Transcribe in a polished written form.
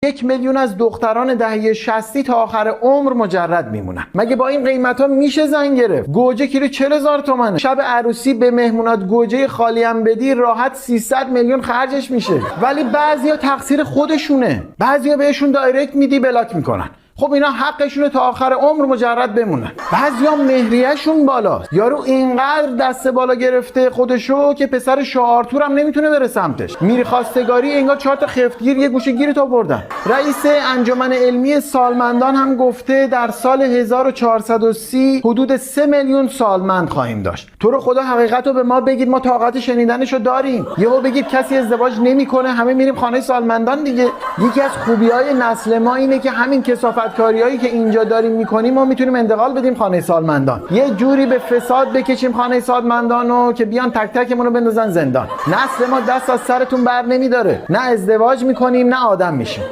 1,000,000 از دختران دهه 60 تا آخر عمر مجرد میمونن. مگه با این قیمت ها میشه زن گرفت؟ گوجه کیلو 40,000 تومنه. شب عروسی به مهمونات گوجه خالی هم بدی راحت 300 میلیون خرجش میشه. ولی بعضیا تقصیر خودشونه. بعضیا بهشون دایرکت میدی بلاک میکنن. خب اینا حقشونه تا آخر عمر مجرد بمونن. بعضیا مهریه‌شون بالاست. یارو اینقدر دست بالا گرفته خودشو که پسر شاه آرتور هم نمیتونه بره سمتش. میری خواستگاری انگار 4 تا خفتگیر یه گوشه گیرت آوردن. رئیس انجمن علمی سالمندان هم گفته در سال 1430 حدود 3 میلیون سالمند خواهیم داشت. تو رو خدا حقیقتو به ما بگید، ما طاقت شنیدنشو داریم. یهو بگید کسی ازدواج نمیکنه همه میریم خانه سالمندان دیگه. یکی از خوبی‌های نسل ما اینه که همین کثافت کاریایی که اینجا داریم میکنیم ما میتونیم انتقال بدیم خانه سالمندان. یه جوری به فساد بکشیم خانه سالمندانو که بیان تک تکمون رو بندازن زندان. نسل ما دست از سرتون بر نمیداره. نه ازدواج میکنیم نه آدم میشیم.